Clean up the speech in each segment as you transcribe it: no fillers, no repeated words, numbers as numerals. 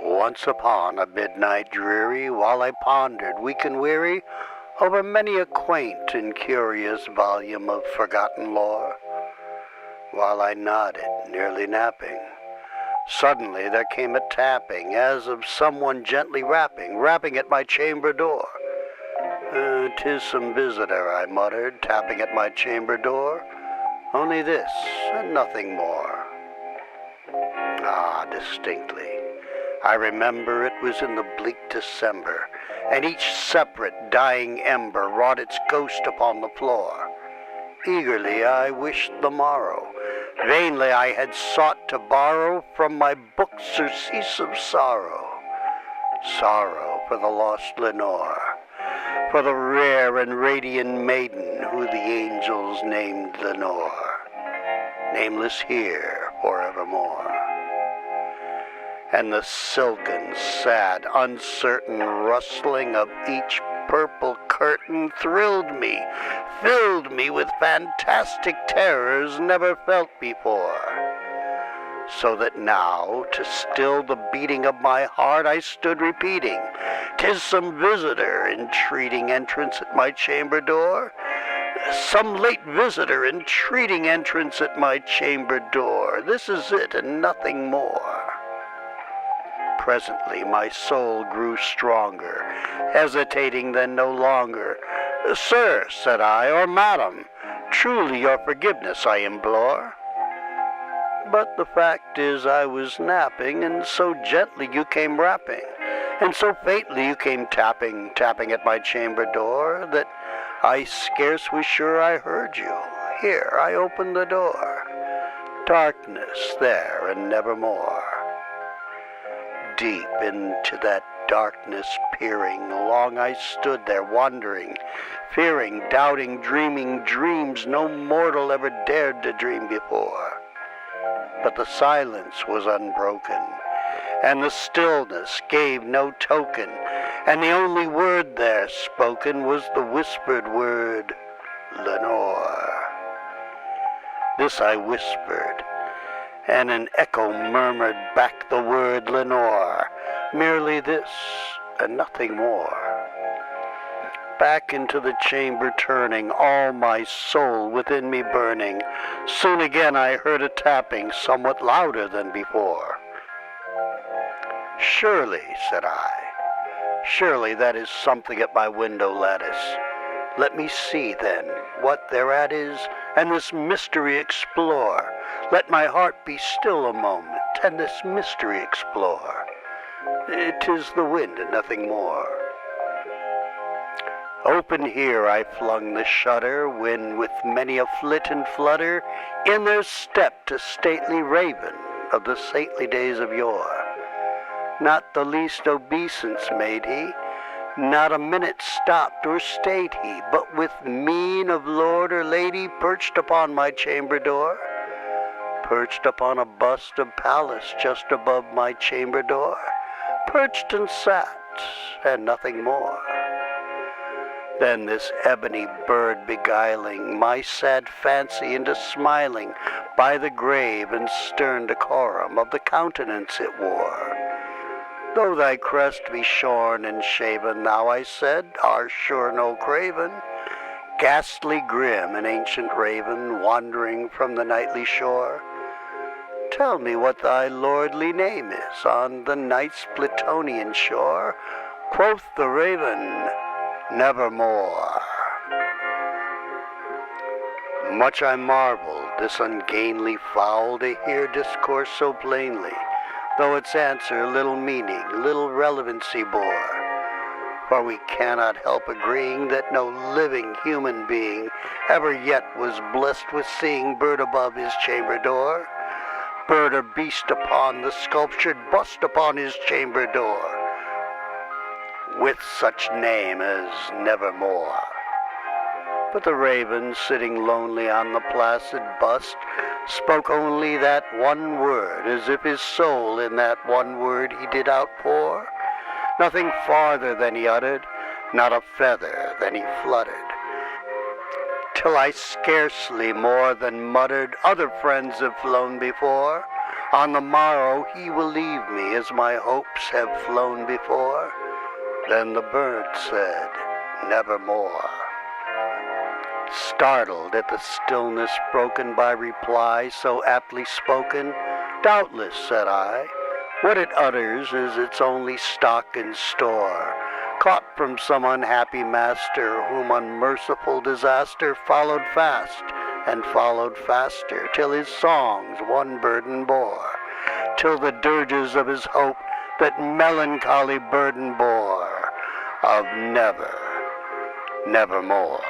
Once upon a midnight dreary, while I pondered, weak and weary, over many a quaint and curious volume of forgotten lore, while I nodded, nearly napping, suddenly there came a tapping, as of someone gently rapping at my chamber door. "'Tis some visitor," I muttered, tapping at my chamber door. "Only this, and nothing more." Ah, distinctly. I remember it was in the bleak December, and each separate dying ember wrought its ghost upon the floor. Eagerly I wished the morrow. Vainly I had sought to borrow from my book surcease of sorrow. Sorrow for the lost Lenore, for the rare and radiant maiden who the angels named Lenore, nameless here forevermore. And the silken, sad, uncertain rustling of each purple curtain thrilled me, filled me with fantastic terrors never felt before. So that now, to still the beating of my heart, I stood repeating, "'Tis some visitor entreating entrance at my chamber door. Some late visitor entreating entrance at my chamber door. This is it and nothing more." Presently my soul grew stronger, hesitating then no longer. "Sir," said I, "or madam, truly your forgiveness I implore. But the fact is I was napping, and so gently you came rapping, and so faintly you came tapping at my chamber door, that I scarce was sure I heard you. Here I opened the door. Darkness there and nevermore." Deep into that darkness peering, long I stood there wondering, fearing, doubting, dreaming dreams no mortal ever dared to dream before. But the silence was unbroken, and the stillness gave no token, and the only word there spoken was the whispered word, "Lenore." This I whispered, and an echo murmured back the word Lenore, merely this and nothing more. Back into the chamber turning, all my soul within me burning, soon again I heard a tapping somewhat louder than before. "Surely," said I, "surely that is something at my window lattice. Let me see, then, what thereat is, and this mystery explore. Let my heart be still a moment, and this mystery explore. 'Tis the wind and nothing more." Open here I flung the shutter, when with many a flit and flutter, in there stepped a stately raven of the saintly days of yore. Not the least obeisance made he, not a minute stopped or stayed he, but with mien of lord or lady perched upon my chamber door, perched upon a bust of Pallas just above my chamber door, perched and sat, and nothing more. Then this ebony bird beguiling my sad fancy into smiling by the grave and stern decorum of the countenance it wore. "Though thy crest be shorn and shaven, thou," I said, "art sure no craven, ghastly grim and ancient raven, wandering from the nightly shore. Tell me what thy lordly name is on the night's Plutonian shore." Quoth the raven, "Nevermore." Much I marveled this ungainly fowl to hear discourse so plainly, though its answer little meaning, little relevancy bore. For we cannot help agreeing that no living human being ever yet was blessed with seeing bird above his chamber door, bird or beast upon the sculptured bust upon his chamber door, with such name as Nevermore. But the raven, sitting lonely on the placid bust, spoke only that one word, as if his soul in that one word he did outpour. Nothing farther than he uttered, not a feather than he fluttered. Till I scarcely more than muttered, "Other friends have flown before, On the morrow he will leave me as my hopes have flown before. Then the bird said, nevermore. Startled at the stillness broken by reply so aptly spoken, doubtless, said I, what it utters is its only stock and store, caught from some unhappy master whom unmerciful disaster followed fast and followed faster, till his songs one burden bore, till the dirges of his hope that melancholy burden bore, of never, nevermore.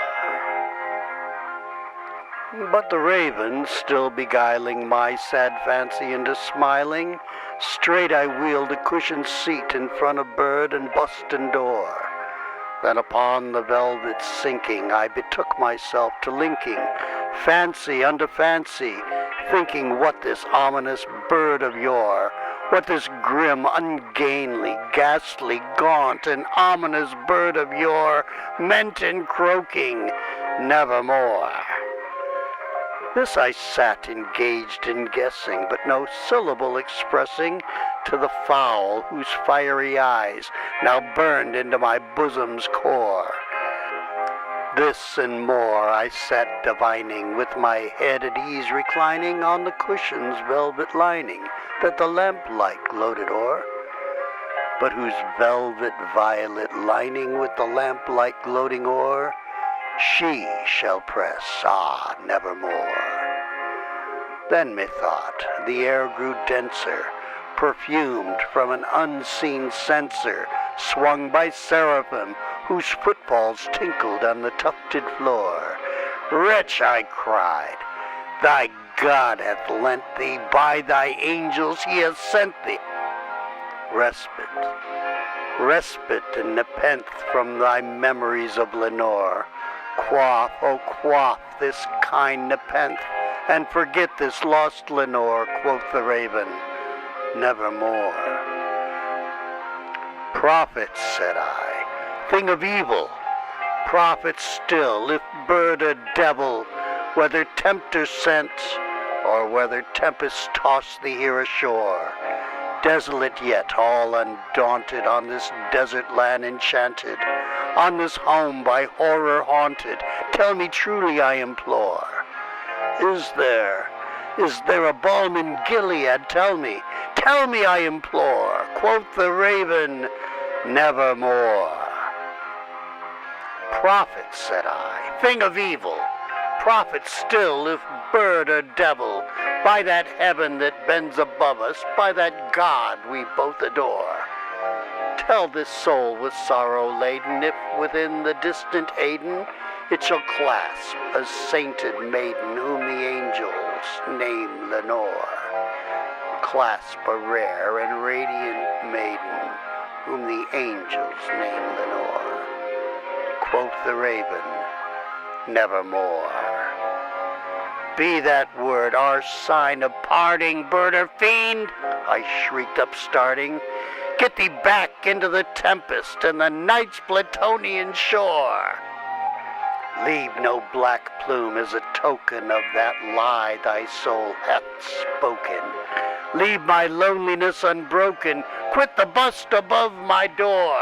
But the raven, still beguiling my sad fancy into smiling, straight I wheeled a cushioned seat in front of bird and bustin' door. Then upon the velvet sinking, I betook myself to linking fancy unto fancy, thinking what this ominous bird of yore, what this grim, ungainly, ghastly, gaunt, and ominous bird of yore meant in croaking, nevermore. This I sat engaged in guessing, but no syllable expressing to the fowl whose fiery eyes now burned into my bosom's core. This and more I sat divining, with my head at ease reclining on the cushion's velvet lining that the lamplight gloated o'er, but whose velvet violet lining with the lamplight gloating o'er, she shall press, ah, nevermore. Then methought the air grew denser, perfumed from an unseen censer, swung by seraphim, whose footfalls tinkled on the tufted floor. Wretch, I cried, thy God hath lent thee, by thy angels he hath sent thee respite, respite and nepenthe from thy memories of Lenore. Quaff, oh quaff this kind nepenthe, and forget this lost Lenore, quoth the raven, nevermore. Prophet, said I, thing of evil, prophet still, if bird or devil, whether tempter sent, or whether tempest tossed thee here ashore, desolate yet, all undaunted, on this desert land enchanted, on this home by horror haunted, tell me truly, I implore, is there a balm in Gilead? Tell me, I implore, quoth the raven, nevermore. Prophet, said I, thing of evil, prophet still, if bird or devil, by that heaven that bends above us, by that God we both adore. Tell this soul with sorrow laden, if within the distant Aden it shall clasp a sainted maiden whom the angels name Lenore. Clasp a rare and radiant maiden whom the angels name Lenore. Quoth the raven, nevermore. Be that word our sign of parting, bird or fiend, I shrieked up starting. Get thee back into the tempest and the night's Plutonian shore. Leave no black plume as a token of that lie thy soul hath spoken. Leave my loneliness unbroken, quit the bust above my door.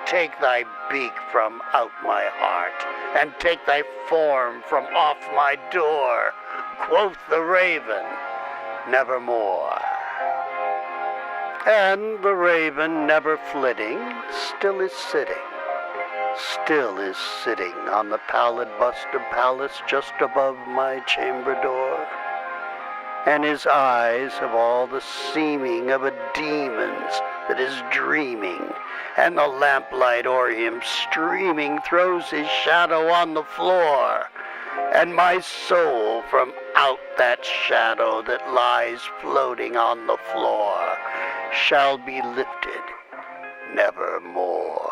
Take thy beak from out my heart, and take thy form from off my door, quoth the raven, nevermore. And the raven, never flitting, still is sitting on the pallid bust of Pallas just above my chamber door. And his eyes have all the seeming of a demon's that is dreaming, and the lamplight o'er him streaming throws his shadow on the floor, and my soul from out that shadow that lies floating on the floor shall be lifted nevermore.